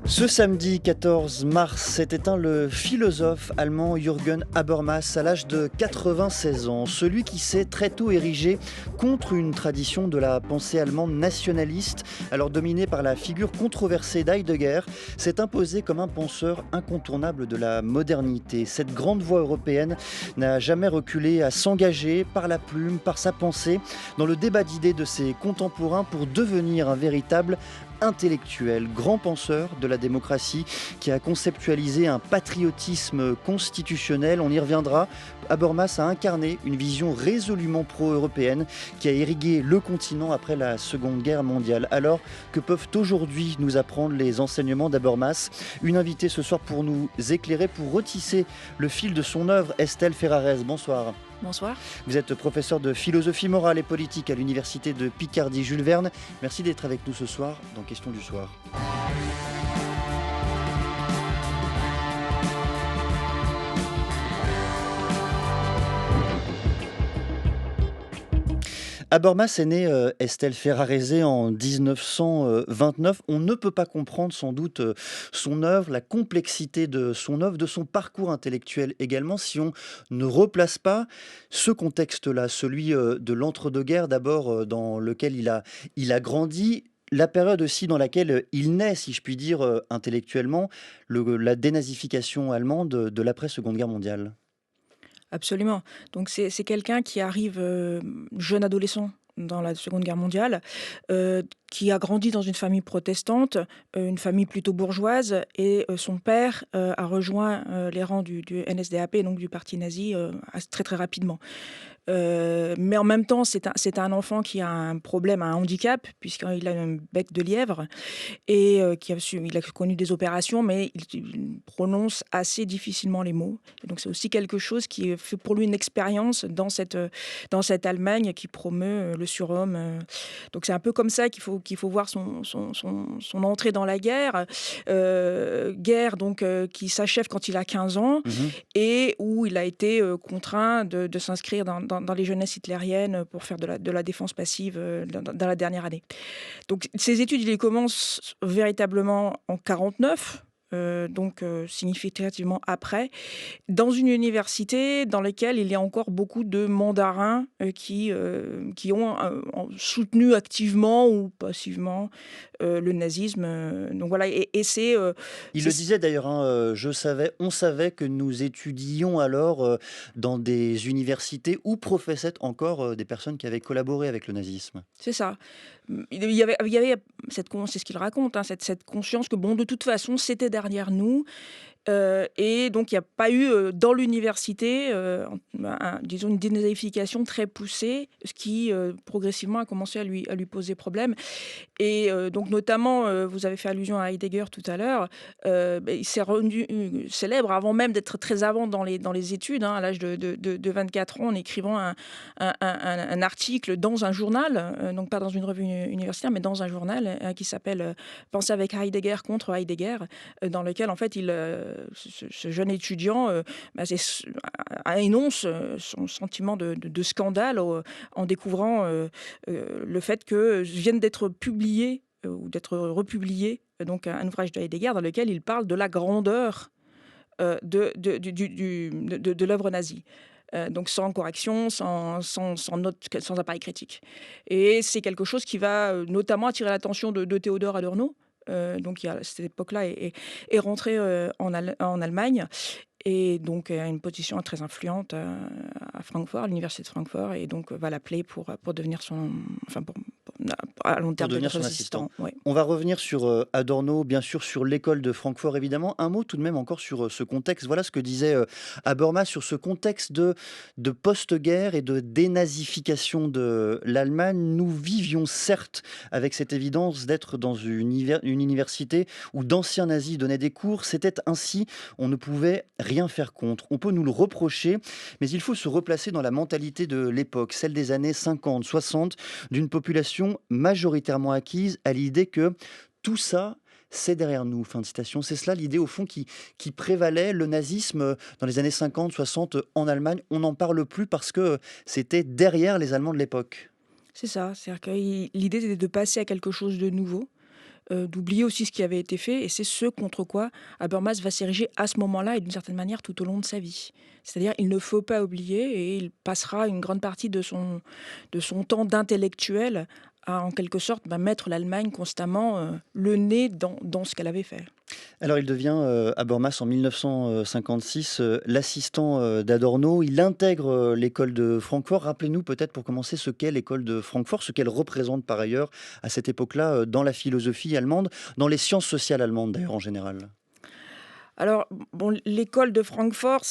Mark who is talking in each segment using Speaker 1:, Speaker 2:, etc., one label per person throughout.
Speaker 1: Ce samedi 14 mars s'est éteint le philosophe allemand Jürgen Habermas à l'âge de 96 ans. Celui qui s'est très tôt érigé contre une tradition de la pensée allemande nationaliste, alors dominée par la figure controversée d'Heidegger, s'est imposé comme un penseur incontournable de la modernité. Cette grande voix européenne n'a jamais reculé à s'engager par la plume, par sa pensée, dans le débat d'idées de ses contemporains pour devenir un véritable intellectuel, grand penseur de la démocratie qui a conceptualisé un patriotisme constitutionnel. On y reviendra. Habermas a incarné une vision résolument pro-européenne qui a irrigué le continent après la Seconde Guerre mondiale. Alors, que peuvent aujourd'hui nous apprendre les enseignements d'Habermas? Une invitée ce soir pour nous éclairer, pour retisser le fil de son œuvre, Estelle Ferrarez. Bonsoir.
Speaker 2: Bonsoir.
Speaker 1: Vous êtes professeur de philosophie morale et politique à l'université de Picardie Jules Verne. Merci d'être avec nous ce soir dans Question du soir. Habermas est né, Estelle Ferrarese, en 1929. On ne peut pas comprendre sans doute son œuvre, la complexité de son œuvre, de son parcours intellectuel également, si on ne replace pas ce contexte-là, celui de l'entre-deux-guerres d'abord, dans lequel il a grandi. La période aussi dans laquelle il naît, si je puis dire, intellectuellement, la dénazification allemande de l'après-Seconde Guerre mondiale.
Speaker 2: Absolument. Donc c'est quelqu'un qui arrive, jeune adolescent dans la Seconde Guerre mondiale, qui a grandi dans une famille protestante, une famille plutôt bourgeoise et son père, a rejoint, les rangs du NSDAP, donc du parti nazi, très, très rapidement. Mais en même temps, c'est un enfant qui a un problème, un handicap puisqu'il a un bec de lièvre et il a connu des opérations, mais il prononce assez difficilement les mots. Et donc c'est aussi quelque chose qui fait pour lui une expérience dans cette Allemagne qui promeut le surhomme. Donc c'est un peu comme ça qu'il faut voir son entrée dans la guerre. Guerre donc qui s'achève quand il a 15 ans
Speaker 1: Mhm.
Speaker 2: et où il a été contraint de s'inscrire dans les jeunesses hitlériennes pour faire de la défense passive dans la dernière année. Donc ses études, il les commence véritablement en 49, donc significativement après, dans une université dans laquelle il y a encore beaucoup de mandarins qui ont soutenu activement ou passivement le nazisme. Donc voilà, et
Speaker 1: Il
Speaker 2: c'est
Speaker 1: le disait d'ailleurs, hein, on savait que nous étudions alors dans des universités où professaient encore des personnes qui avaient collaboré avec le nazisme.
Speaker 2: c'est ça. Il y avait c'est ce qu'il raconte, hein, cette conscience que bon, de toute façon, c'était derrière nous. Et donc il n'y a pas eu, dans l'université, disons une dénazification très poussée, ce qui, progressivement a commencé à lui poser problème. Et donc notamment, vous avez fait allusion à Heidegger tout à l'heure, il s'est rendu célèbre avant même d'être très avant dans les études, hein, à l'âge de 24 ans, en écrivant un article dans un journal, donc pas dans une revue universitaire, mais dans un journal, qui s'appelle, «Penser avec Heidegger contre Heidegger», dans lequel en fait ce jeune étudiant, énonce, son sentiment de scandale en découvrant, le fait que vienne d'être publié, ou d'être republié, donc un ouvrage de Heidegger dans lequel il parle de la grandeur, de l'œuvre nazie. Donc sans correction, sans note, sans appareil critique. Et c'est quelque chose qui va, notamment attirer l'attention de Théodore Adorno, donc qui à cette époque-là est rentré, en Allemagne et donc a une position très influente, à Francfort, à l'université de Francfort, et donc va l'appeler pour devenir à long
Speaker 1: Pour
Speaker 2: terme
Speaker 1: devenir
Speaker 2: devenir
Speaker 1: son
Speaker 2: son
Speaker 1: assistant.
Speaker 2: assistant. Ouais.
Speaker 1: On va revenir sur Adorno, bien sûr, sur l'école de Francfort, évidemment. Un mot tout de même encore sur ce contexte. Voilà ce que disait Habermas sur ce contexte de post-guerre et de dénazification de l'Allemagne. Nous vivions certes avec cette évidence d'être dans une université où d'anciens nazis donnaient des cours. C'était ainsi, on ne pouvait rien faire contre. On peut nous le reprocher, mais il faut se replacer dans la mentalité de l'époque, celle des années 50, 60, d'une population majoritairement acquise à l'idée que tout ça, c'est derrière nous. Fin de citation. C'est cela l'idée au fond qui prévalait. Le nazisme dans les années 50, 60 en Allemagne, on n'en parle plus parce que c'était derrière les Allemands de l'époque.
Speaker 2: C'est ça, c'est-à-dire que l'idée c'était de passer à quelque chose de nouveau. d'oublier aussi ce qui avait été fait, et c'est ce contre quoi Habermas va s'ériger à ce moment-là et d'une certaine manière tout au long de sa vie. C'est-à-dire, il ne faut pas oublier, et il passera une grande partie de son temps d'intellectuel à, en quelque sorte, mettre l'Allemagne constamment le nez dans ce qu'elle avait fait.
Speaker 1: Alors il devient Habermas en 1956 l'assistant d'Adorno. Il intègre l'école de Francfort. Rappelez-nous peut-être pour commencer ce qu'est l'école de Francfort, ce qu'elle représente par ailleurs à cette époque-là dans la philosophie allemande, dans les sciences sociales allemandes d'ailleurs en général.
Speaker 2: Alors, bon, l'école de Francfort,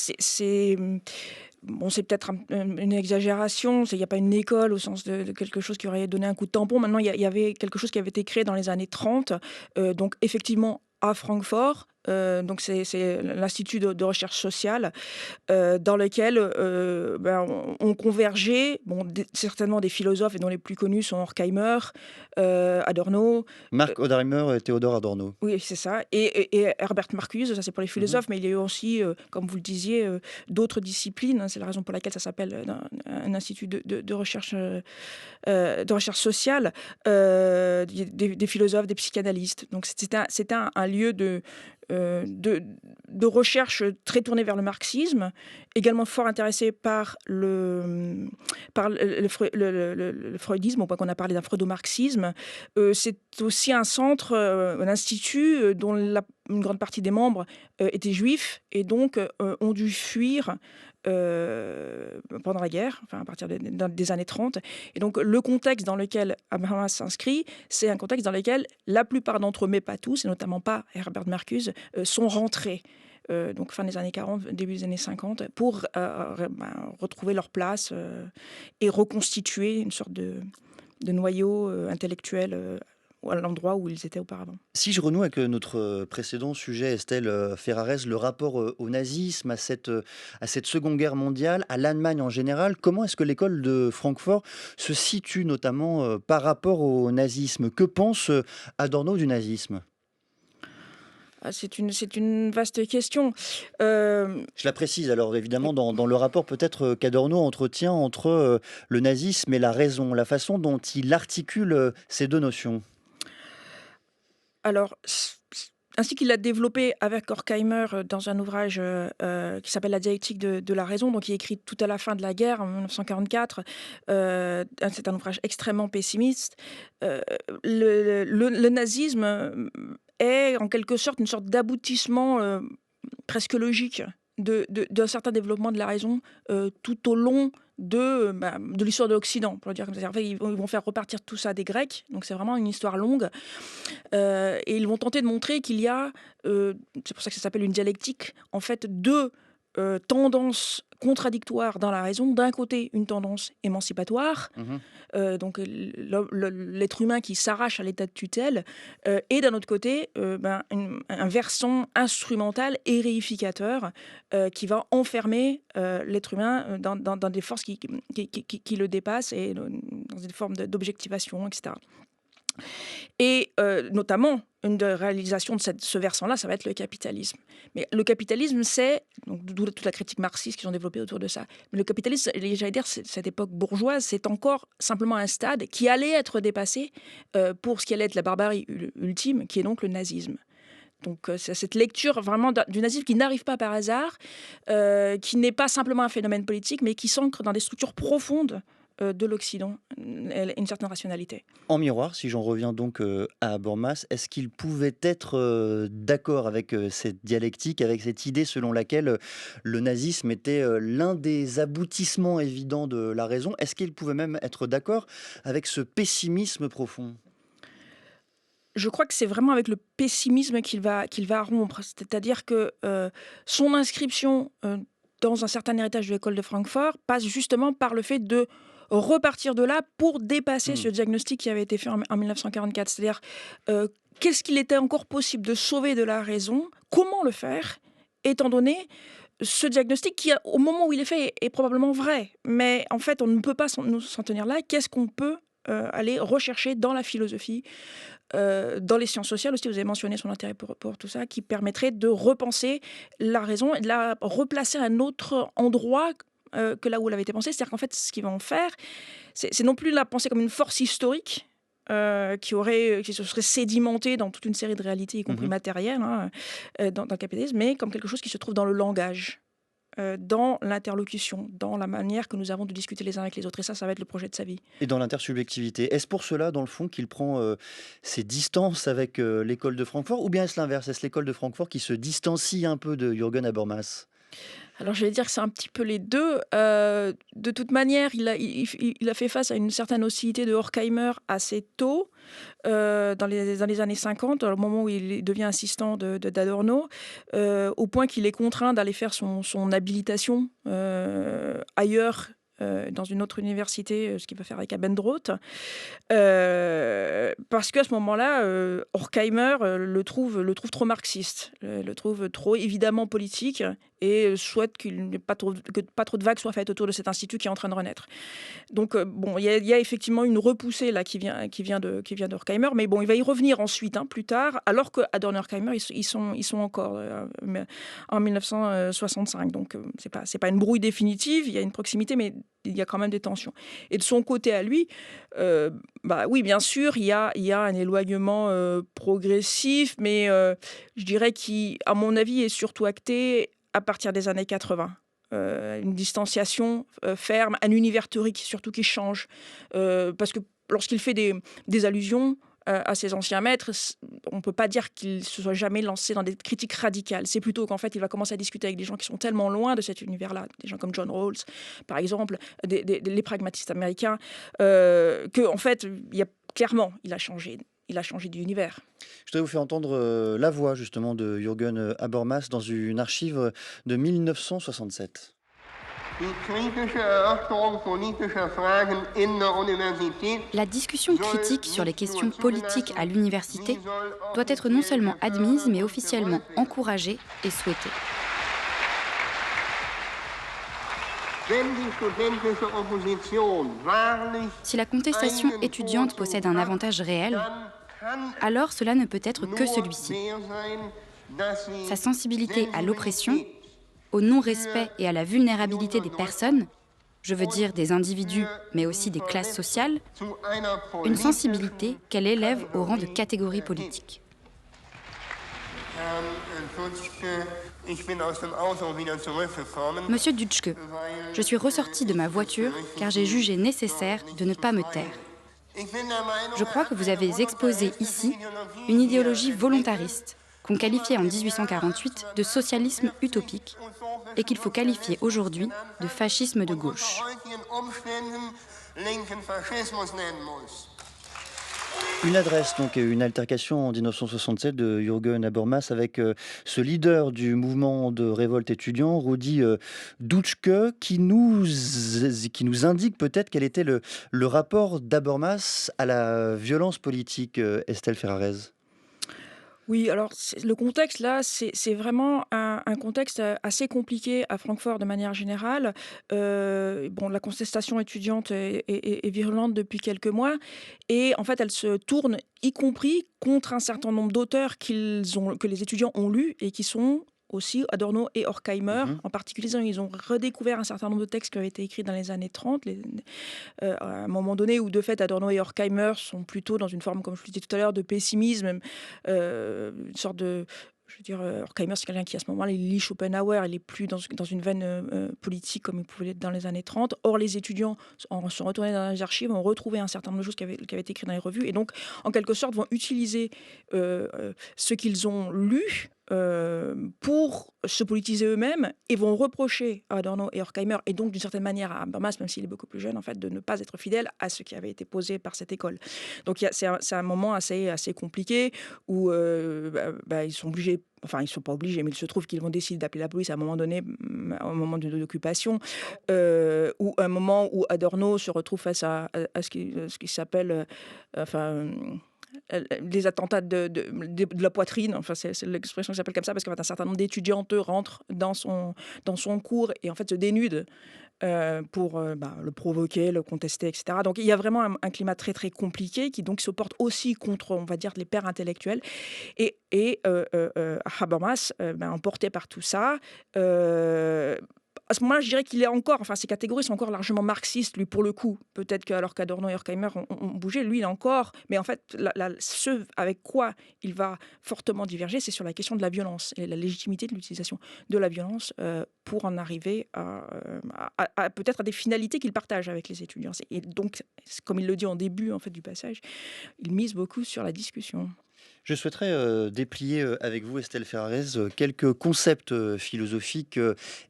Speaker 2: bon, c'est peut-être une exagération. Il n'y a pas une école au sens de quelque chose qui aurait donné un coup de tampon. Maintenant, il y avait quelque chose qui avait été créé dans les années 30, donc effectivement à Francfort. Donc c'est l'Institut de recherche sociale, dans lequel on convergeait, bon, certainement des philosophes, et dont les plus connus sont Horkheimer, Adorno.
Speaker 1: Marc Oderheimer et Théodore Adorno.
Speaker 2: Oui, c'est ça, et Herbert Marcuse, ça c'est pour les
Speaker 1: Mhm.
Speaker 2: philosophes, mais il y a eu aussi, comme vous le disiez, d'autres disciplines, hein. C'est la raison pour laquelle ça s'appelle un institut de recherche sociale, des philosophes, des psychanalystes. Donc c'était un lieu euh, de, de recherche très tourné vers le marxisme, également fort intéressé par le freudisme, au point qu'on a parlé d'un freudo-marxisme. C'est aussi un centre, un institut dont une grande partie des membres étaient juifs, et donc ont dû fuir pendant la guerre, enfin à partir des années 30. Et donc le contexte dans lequel Habermas s'inscrit, c'est un contexte dans lequel la plupart d'entre eux, mais pas tous, et notamment pas Herbert Marcuse, sont rentrés. Donc fin des années 40, début des années 50, pour retrouver leur place et reconstituer une sorte de noyau intellectuel à l'endroit où ils étaient auparavant.
Speaker 1: Si je renoue avec notre précédent sujet, Estelle Ferrarez, le rapport au nazisme, à cette Seconde Guerre mondiale, à l'Allemagne en général, comment est-ce que l'école de Francfort se situe notamment par rapport au nazisme? Que pense Adorno du nazisme?
Speaker 2: Ah, c'est une vaste question. Euh,
Speaker 1: Je la précise alors évidemment dans le rapport peut-être qu'Adorno entretient entre le nazisme et la raison, la façon dont il articule ces deux notions.
Speaker 2: alors, ainsi qu'il l'a développé avec Horkheimer dans un ouvrage qui s'appelle La dialectique de la raison, donc il est écrit tout à la fin de la guerre, en 1944. C'est un ouvrage extrêmement pessimiste. Euh, le nazisme est en quelque sorte une sorte d'aboutissement presque logique d'un certain développement de la raison tout au long de l'histoire de l'Occident, pour le dire comme ça. En fait, ils vont faire repartir tout ça des Grecs, donc c'est vraiment une histoire longue. Et ils vont tenter de montrer qu'il y a, c'est pour ça que ça s'appelle une dialectique, en fait, deux tendances contradictoires dans la raison. D'un côté, une tendance émancipatoire,
Speaker 1: Mhm.
Speaker 2: donc l'être humain qui s'arrache à l'état de tutelle, et d'un autre côté, un versant instrumental et réificateur qui va enfermer l'être humain dans des forces qui le dépassent, et dans une forme d'objectivation, etc. Et notamment, une des réalisations de ce versant-là, ça va être le capitalisme. Mais le capitalisme, c'est, donc d'où toute la critique marxiste qu'ils ont développée autour de ça. Mais le capitalisme, j'allais dire, cette époque bourgeoise, c'est encore simplement un stade qui allait être dépassé pour ce qui allait être la barbarie ultime, qui est donc le nazisme. Donc c'est cette lecture vraiment du nazisme qui n'arrive pas par hasard, qui n'est pas simplement un phénomène politique, mais qui s'ancre dans des structures profondes de l'Occident, une certaine rationalité.
Speaker 1: En miroir, si j'en reviens donc à Habermas, est-ce qu'il pouvait être d'accord avec cette dialectique, avec cette idée selon laquelle le nazisme était l'un des aboutissements évidents de la raison? Est-ce qu'il pouvait même être d'accord avec ce pessimisme profond?
Speaker 2: Je crois que c'est vraiment avec le pessimisme qu'il va rompre. C'est-à-dire que son inscription dans un certain héritage de l'école de Francfort passe justement par le fait de repartir de là pour dépasser
Speaker 1: Hmm.
Speaker 2: ce diagnostic qui avait été fait en 1944. C'est-à-dire, euh, qu'est-ce qu'il était encore possible de sauver de la raison? Comment le faire? Étant donné ce diagnostic qui, au moment où il est fait, est probablement vrai. Mais en fait, on ne peut pas s'en tenir là. Qu'est-ce qu'on peut aller rechercher dans la philosophie, dans les sciences sociales aussi? Vous avez mentionné son intérêt pour tout ça, qui permettrait de repenser la raison et de la replacer à un autre endroit que là où elle avait été pensée. C'est-à-dire qu'en fait, ce qu'ils vont faire, c'est non plus la penser comme une force historique, qui se serait sédimenté dans toute une série de réalités, y compris
Speaker 1: Mmh.
Speaker 2: matérielles, hein, dans le capitalisme, mais comme quelque chose qui se trouve dans le langage, dans l'interlocution, dans la manière que nous avons de discuter les uns avec les autres. Et ça va être le projet de sa vie.
Speaker 1: Et dans l'intersubjectivité. Est-ce pour cela, dans le fond, qu'il prend, ses distances avec, l'école de Francfort? Ou bien est-ce l'inverse? Est-ce l'école de Francfort qui se distancie un peu de Jürgen Habermas?
Speaker 2: Alors je vais dire que c'est un petit peu les 2. De toute manière, il a fait face à une certaine hostilité de Horkheimer assez tôt, dans les années 50, au moment où il devient assistant d'Adorno, au point qu'il est contraint d'aller faire son habilitation ailleurs, dans une autre université, ce qu'il va faire avec Abendroth. Parce qu'à ce moment-là, Horkheimer le trouve trop marxiste, le trouve trop évidemment politique et souhaite qu'il n'ait pas trop, que pas trop de vagues soient faites autour de cet institut qui est en train de renaître. Donc, bon, il y a effectivement une repoussée là qui vient d'Horkheimer, mais bon, il va y revenir ensuite, hein, plus tard, alors que Adorno et Horkheimer, ils sont encore en 1965. Donc, c'est pas une brouille définitive, il y a une proximité, mais il y a quand même des tensions. Et de son côté à lui, bah oui, bien sûr, il y a un éloignement progressif, mais je dirais qui, à mon avis, est surtout acté à partir des années 80. Une distanciation ferme, un univers théorique surtout qui change. Parce que lorsqu'il fait des allusions à ses anciens maîtres, on ne peut pas dire qu'il se soit jamais lancé dans des critiques radicales. C'est plutôt qu'en fait, il va commencer à discuter avec des gens qui sont tellement loin de cet univers-là, des gens comme John Rawls, par exemple, les pragmatistes américains, que en fait, clairement, il a changé. Il a changé d'univers.
Speaker 1: Je voudrais vous faire entendre, la voix justement de Jürgen, Habermas dans une archive, de 1967.
Speaker 3: La discussion critique sur les questions politiques à l'université doit être non seulement admise, mais officiellement encouragée et souhaitée. Si la contestation étudiante possède un avantage réel, alors cela ne peut être que celui-ci. Sa sensibilité à l'oppression, au non-respect et à la vulnérabilité des personnes, je veux dire des individus, mais aussi des classes sociales, une sensibilité qu'elle élève au rang de catégorie politique. Monsieur Dutschke, je suis ressorti de ma voiture car j'ai jugé nécessaire de ne pas me taire. Je crois que vous avez exposé ici une idéologie volontariste qu'on qualifiait en 1848 de socialisme utopique et qu'il faut qualifier aujourd'hui de fascisme de gauche.
Speaker 1: Une adresse, donc une altercation en 1967 de Jürgen Habermas avec, ce leader du mouvement de révolte étudiant, Rudi, Dutschke, qui nous indique peut-être quel était le rapport d'Habermas à la violence politique, Estelle Ferrarez.
Speaker 2: Oui, alors le contexte là, c'est vraiment un contexte assez compliqué à Francfort de manière générale. Bon, la contestation étudiante est virulente depuis quelques mois et en fait, elle se tourne y compris contre un certain nombre d'auteurs que les étudiants ont lus et qui sont aussi Adorno et Horkheimer.
Speaker 1: Mmh.
Speaker 2: En particulier, ils ont redécouvert un certain nombre de textes qui avaient été écrits dans les années 30, à un moment donné où, de fait, Adorno et Horkheimer sont plutôt dans une forme, comme je le disais tout à l'heure, de pessimisme, une sorte de... Je veux dire, Horkheimer, c'est quelqu'un qui, à ce moment-là, il lit Schopenhauer, il n'est plus dans une veine politique comme il pouvait l'être dans les années 30. Or, les étudiants sont retournés dans les archives, ont retrouvé un certain nombre de choses qui avaient été écrites dans les revues, et donc, en quelque sorte, vont utiliser ce qu'ils ont lu pour se politiser eux-mêmes et vont reprocher à Adorno et Horkheimer, et donc d'une certaine manière à Habermas, même s'il est beaucoup plus jeune, en fait, de ne pas être fidèle à ce qui avait été posé par cette école. Donc c'est un moment assez compliqué où ils sont obligés, enfin ils ne sont pas obligés, mais il se trouve qu'ils vont décider d'appeler la police à un moment donné, au moment de l'occupation, ou un moment où Adorno se retrouve face à ce qui s'appelle... les attentats de la poitrine, enfin c'est l'expression qui s'appelle comme ça, parce qu'en fait un certain nombre d'étudiantes rentrent dans son cours et en fait se dénudent pour le provoquer, le contester, etc. Donc il y a vraiment un climat très très compliqué qui donc se porte aussi contre, on va dire, les pairs intellectuels, et Habermas, emporté par tout ça, à ce moment-là, je dirais qu'il est encore, enfin, ses catégories sont encore largement marxistes, lui, pour le coup. Peut-être que, alors qu'Adorno et Horkheimer ont bougé, lui, il est encore. Mais en fait, ce avec quoi il va fortement diverger, c'est sur la question de la violence et la légitimité de l'utilisation de la violence pour en arriver peut-être à des finalités qu'il partage avec les étudiants. Et donc, comme il le dit en début en fait, du passage, il mise beaucoup sur la discussion.
Speaker 1: Je souhaiterais déplier avec vous, Estelle Ferrarez, quelques concepts philosophiques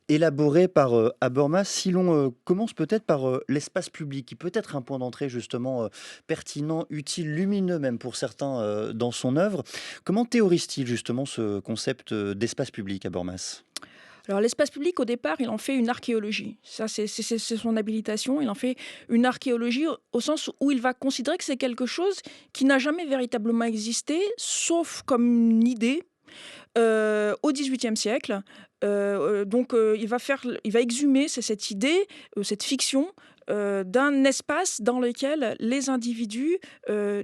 Speaker 1: élaborés par Habermas. Si l'on commence peut-être par l'espace public, qui peut être un point d'entrée justement pertinent, utile, lumineux même pour certains dans son œuvre. Comment théorise-t-il justement ce concept d'espace public, Habermas?
Speaker 2: Alors l'espace public, au départ, il en fait une archéologie. Ça, c'est son habilitation. Il en fait une archéologie au sens où il va considérer que c'est quelque chose qui n'a jamais véritablement existé, sauf comme une idée, au XVIIIe siècle. Donc il va exhumer cette idée, cette fiction, d'un espace dans lequel les individus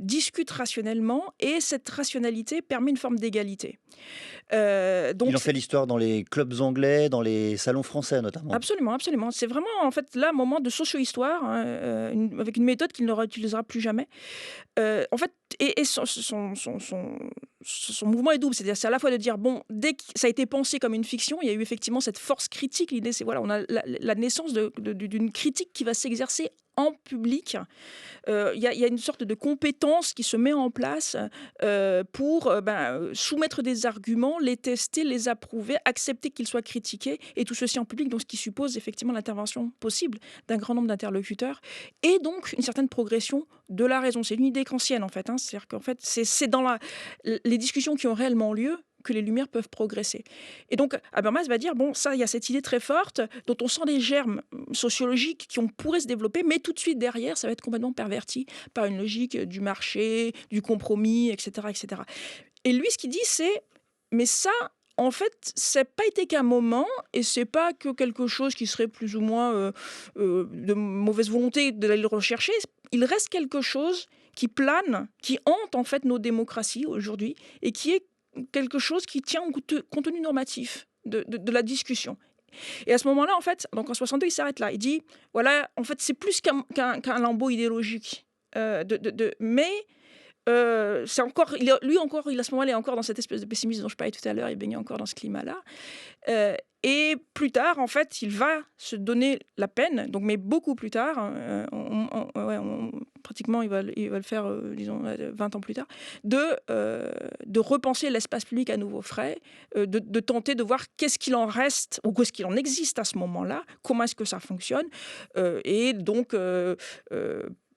Speaker 2: discutent rationnellement et cette rationalité permet une forme d'égalité.
Speaker 1: Il
Speaker 2: Donc
Speaker 1: en fait l'histoire dans les clubs anglais, dans les salons français notamment.
Speaker 2: absolument, absolument. C'est vraiment en fait là un moment de socio-histoire, hein, avec une méthode qu'il ne réutilisera plus jamais. En fait, et son mouvement est double, c'est-à-dire c'est à la fois de dire bon, dès que ça a été pensé comme une fiction, il y a eu effectivement cette force critique. L'idée, c'est voilà, on a la naissance d'une critique qui va s'exercer en public. Il y a une sorte de compétence qui se met en place pour soumettre des arguments, les tester, les approuver, accepter qu'ils soient critiqués, et tout ceci en public, donc ce qui suppose effectivement l'intervention possible d'un grand nombre d'interlocuteurs, et donc une certaine progression de la raison. C'est une idée kantienne en fait, hein. C'est-à-dire qu'en fait, c'est dans les discussions qui ont réellement lieu que les Lumières peuvent progresser. Et donc, Habermas va dire, bon, ça, il y a cette idée très forte, dont on sent des germes sociologiques qui pourraient se développer, mais tout de suite derrière, ça va être complètement perverti par une logique du marché, du compromis, etc., etc. Et lui, ce qu'il dit, c'est, mais ça, en fait, c'est pas été qu'un moment, et c'est pas que quelque chose qui serait plus ou moins de mauvaise volonté d'aller le rechercher. Il reste quelque chose qui plane, qui hante en fait nos démocraties aujourd'hui, et qui est quelque chose qui tient au contenu normatif de la discussion. Et à ce moment-là, en fait, donc en 62, il s'arrête là. Il dit, voilà, en fait, c'est plus qu'un lambeau idéologique. Mais c'est encore, lui encore, à ce moment-là, il est encore dans cette espèce de pessimisme dont je parlais tout à l'heure. Il baigne encore dans ce climat-là. Et plus tard, en fait, il va se donner la peine, donc, mais beaucoup plus tard, pratiquement, il va le faire, disons, 20 ans plus tard, de repenser l'espace public à nouveau frais, de tenter de voir qu'est-ce qu'il en reste, ou qu'est-ce qu'il en existe à ce moment-là, comment est-ce que ça fonctionne, et donc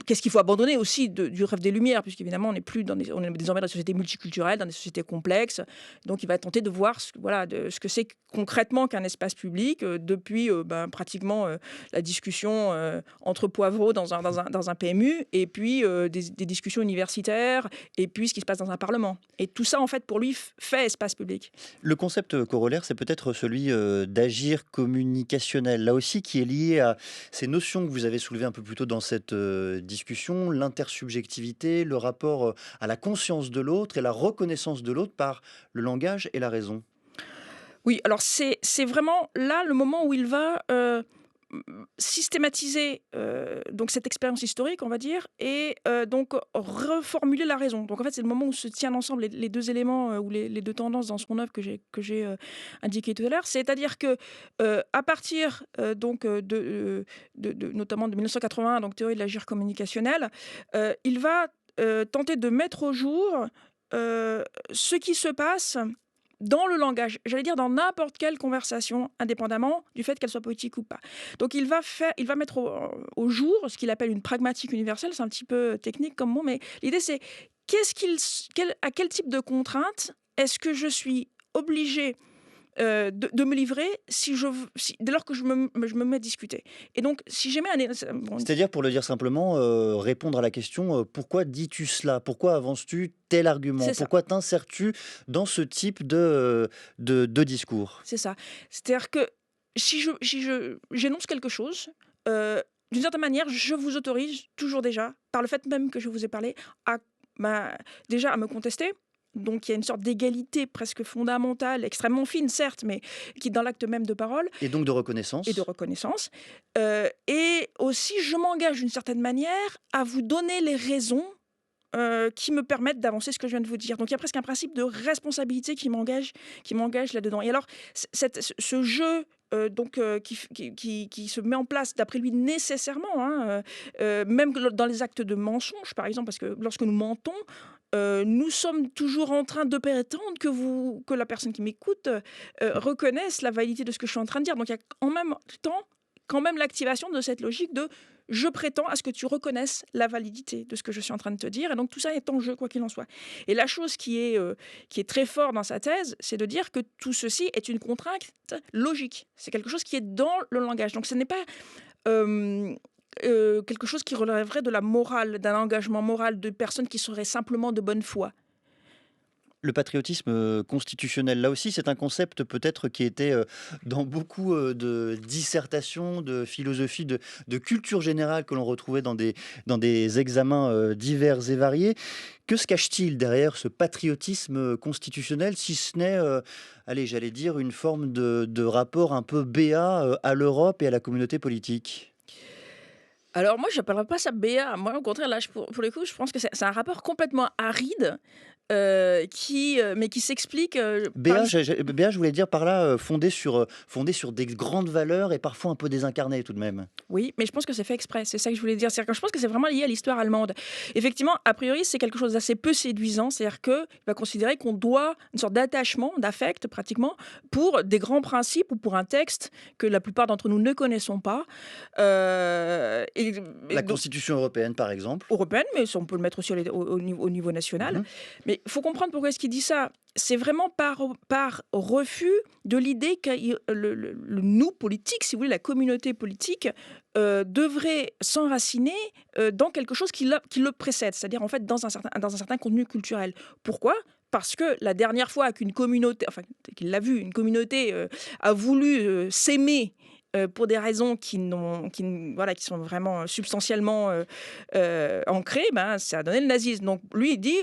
Speaker 2: qu'est-ce qu'il faut abandonner aussi du rêve des Lumières, puisqu'évidemment, on est désormais dans des sociétés multiculturelles, dans des sociétés complexes. Donc, il va tenter de voir ce que c'est concrètement qu'un espace public, depuis pratiquement la discussion entre poivreaux dans un PMU, et puis des discussions universitaires, et puis ce qui se passe dans un parlement. Et tout ça, en fait, pour lui, fait espace public.
Speaker 1: Le concept corollaire, c'est peut-être celui d'agir communicationnel, là aussi qui est lié à ces notions que vous avez soulevées un peu plus tôt dans cette discussion, l'intersubjectivité, le rapport à la conscience de l'autre et la reconnaissance de l'autre par le langage et la raison.
Speaker 2: Oui, alors c'est vraiment là le moment où il va systématiser donc cette expérience historique, on va dire, et donc reformuler la raison. Donc en fait, c'est le moment où se tiennent ensemble les deux éléments ou les deux tendances dans son œuvre que j'ai indiqué tout à l'heure. C'est-à-dire que à partir donc notamment de 1981, donc théorie de l'agir communicationnel, il va tenter de mettre au jour ce qui se passe dans le langage, j'allais dire dans n'importe quelle conversation, indépendamment du fait qu'elle soit politique ou pas. Donc il va mettre au jour ce qu'il appelle une pragmatique universelle, c'est un petit peu technique comme mot, mais l'idée c'est à quel type de contrainte est-ce que je suis obligé de me livrer dès lors que je me mets à discuter. Et donc, si j'aimais
Speaker 1: C'est-à-dire, pour le dire simplement, répondre à la question pourquoi dis-tu cela? Pourquoi avances-tu tel argument? Pourquoi t'insères-tu dans ce type de discours?
Speaker 2: C'est ça. C'est-à-dire que si j'énonce quelque chose, d'une certaine manière, je vous autorise toujours déjà, par le fait même que je vous ai parlé, déjà à me contester. Donc il y a une sorte d'égalité presque fondamentale, extrêmement fine certes, mais qui est dans l'acte même de parole.
Speaker 1: Et donc de reconnaissance.
Speaker 2: Et de reconnaissance. Et aussi, je m'engage d'une certaine manière à vous donner les raisons qui me permettent d'avancer ce que je viens de vous dire. Donc il y a presque un principe de responsabilité qui m'engage là-dedans. Et alors, ce jeu qui se met en place, d'après lui, nécessairement, même dans les actes de mensonge, par exemple, parce que lorsque nous mentons, nous sommes toujours en train de prétendre que la personne qui m'écoute reconnaisse la validité de ce que je suis en train de dire. Donc il y a en même temps quand même l'activation de cette logique de je prétends à ce que tu reconnaisses la validité de ce que je suis en train de te dire. Et donc tout ça est en jeu, quoi qu'il en soit. Et la chose qui est très fort dans sa thèse, c'est de dire que tout ceci est une contrainte logique. C'est quelque chose qui est dans le langage. Donc ce n'est pas quelque chose qui relèverait de la morale, d'un engagement moral de personnes qui seraient simplement de bonne foi.
Speaker 1: Le patriotisme constitutionnel, là aussi, c'est un concept peut-être qui était dans beaucoup de dissertations, de philosophie, de culture générale que l'on retrouvait dans des examens divers et variés. Que se cache-t-il derrière ce patriotisme constitutionnel, si ce n'est, allez, j'allais dire, une forme de rapport un peu béat à l'Europe et à la communauté politique ?
Speaker 2: Alors moi, je n'appellerais pas ça béat. Moi, au contraire, là, pour le coup, je pense que c'est un rapport complètement aride, mais qui s'explique
Speaker 1: Béat, je voulais dire par là, fondé sur des grandes valeurs et parfois un peu désincarné tout de même.
Speaker 2: Oui, mais je pense que c'est fait exprès. C'est ça que je voulais dire. C'est-à-dire que je pense que c'est vraiment lié à l'histoire allemande. Effectivement, a priori, c'est quelque chose d'assez peu séduisant. C'est-à-dire qu'il va considérer qu'on doit une sorte d'attachement, d'affect pratiquement, pour des grands principes ou pour un texte que la plupart d'entre nous ne connaissons pas.
Speaker 1: La Constitution européenne, par exemple.
Speaker 2: Européenne, mais on peut le mettre aussi au niveau national. Mais il faut comprendre pourquoi est-ce qu'il dit ça. C'est vraiment par refus de l'idée que le nous politique, si vous voulez, la communauté politique, devrait s'enraciner dans quelque chose qui le précède, c'est-à-dire en fait dans un certain contenu culturel. Pourquoi ? Parce que la dernière fois qu'une communauté, enfin qu'il l'a vu, une communauté a voulu s'aimer pour des raisons qui sont vraiment substantiellement ancrées, ça a donné le nazisme. Donc lui, il dit,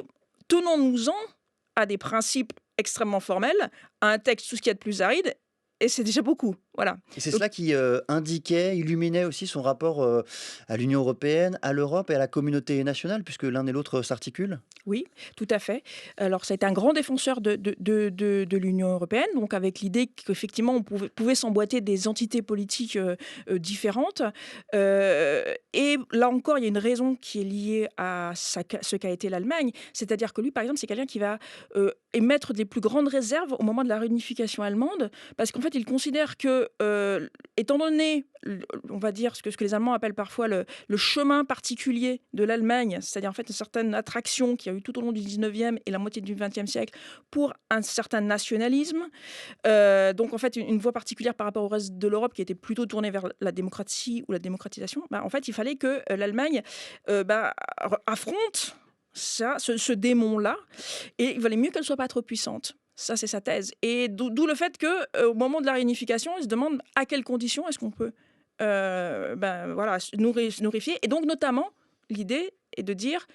Speaker 2: tenons-nous-en à des principes extrêmement formels, à un texte tout ce qu'il y a de plus aride, et c'est déjà beaucoup. Voilà.
Speaker 1: Et c'est cela qui indiquait, illuminait aussi son rapport à l'Union européenne, à l'Europe et à la communauté nationale, puisque l'un et l'autre s'articulent.
Speaker 2: Oui, tout à fait. Alors, ça a été un grand défenseur de l'Union européenne, donc avec l'idée qu'effectivement, on pouvait s'emboîter des entités politiques différentes. Et là encore, il y a une raison qui est liée à ce qu'a été l'Allemagne. C'est-à-dire que lui, par exemple, c'est quelqu'un qui va émettre des plus grandes réserves au moment de la réunification allemande, parce qu'en fait, il considère que, étant donné, on va dire, ce que les Allemands appellent parfois le chemin particulier de l'Allemagne, c'est-à-dire en fait une certaine attraction qu'il y a eu tout au long du 19e et la moitié du 20e siècle pour un certain nationalisme. Donc en fait une voie particulière par rapport au reste de l'Europe qui était plutôt tournée vers la démocratie ou la démocratisation. En fait, il fallait que l'Allemagne affronte ce démon-là, et il valait mieux qu'elle ne soit pas trop puissante. Ça, c'est sa thèse. Et d'où le fait qu'au moment de la réunification, il se demande à quelles conditions est-ce qu'on peut nourrifier. Et donc, notamment, l'idée est de dire,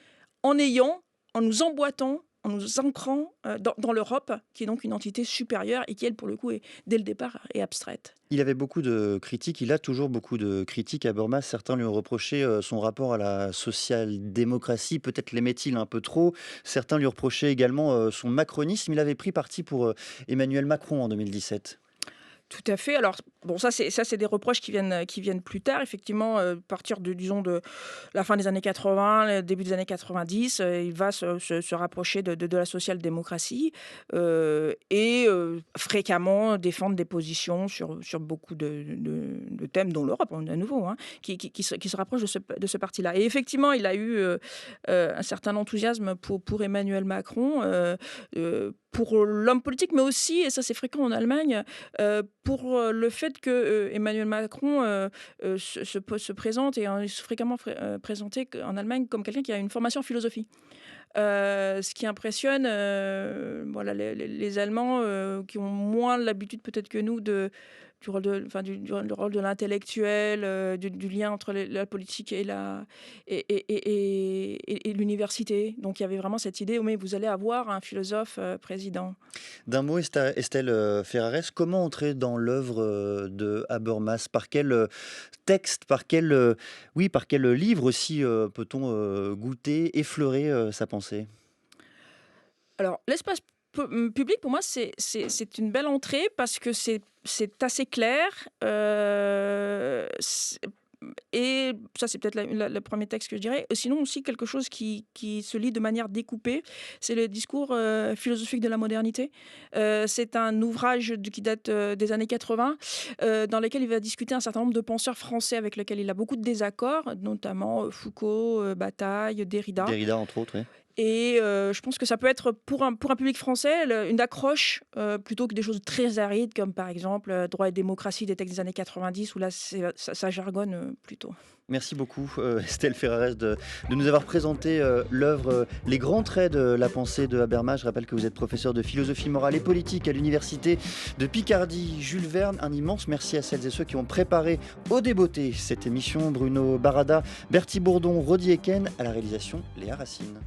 Speaker 2: en nous emboîtant, en nous ancrant dans l'Europe, qui est donc une entité supérieure et qui, elle, pour le coup, dès le départ, est abstraite.
Speaker 1: Il avait beaucoup de critiques, il a toujours beaucoup de critiques. Habermas, certains lui ont reproché son rapport à la social-démocratie, peut-être l'aimait-il un peu trop. Certains lui reprochaient également son macronisme. Il avait pris parti pour Emmanuel Macron en 2017.
Speaker 2: Tout à fait. Alors, bon, ça c'est des reproches qui viennent plus tard. Effectivement, à partir de la fin des années 80, le début des années 90, il va se rapprocher de la social-démocratie et fréquemment défendre des positions sur beaucoup de thèmes, dont l'Europe, à nouveau, qui se rapprochent de ce parti-là. Et effectivement, il a eu un certain enthousiasme pour Emmanuel Macron, pour l'homme politique, mais aussi, et ça c'est fréquent en Allemagne, pour le fait que Emmanuel Macron se présente et est fréquemment présenté en Allemagne comme quelqu'un qui a une formation en philosophie. Ce qui impressionne les Allemands qui ont moins l'habitude peut-être que nous du rôle de, enfin, du rôle de l'intellectuel, du lien entre la politique et et l'université. Donc il y avait vraiment cette idée, mais vous allez avoir un philosophe président.
Speaker 1: D'un mot, Estelle Ferrares, comment entrer dans l'œuvre de Habermas? Par quel texte, par quel livre aussi peut-on goûter, effleurer sa pensée?
Speaker 2: Alors, l'espace public, pour moi, c'est une belle entrée parce que c'est assez clair. Et ça, c'est peut-être le premier texte que je dirais. Sinon, aussi, quelque chose qui se lit de manière découpée, c'est le discours philosophique de la modernité. C'est un ouvrage qui date des années 80, dans lequel il va discuter un certain nombre de penseurs français avec lesquels il a beaucoup de désaccords, notamment Foucault, Bataille, Derrida.
Speaker 1: Derrida, entre autres, oui.
Speaker 2: Et je pense que ça peut être pour un public français une accroche plutôt que des choses très arides comme par exemple Droit et démocratie des textes des années 90 où là ça jargonne plutôt.
Speaker 1: Merci beaucoup Estelle Ferrares de nous avoir présenté l'œuvre Les grands traits de la pensée de Habermas. Je rappelle que vous êtes professeur de philosophie morale et politique à l'université de Picardie. Jules Verne, un immense merci à celles et ceux qui ont préparé au débeauté cette émission. Bruno Barada, Bertie Bourdon, Rodi Eken, à la réalisation Léa Racine.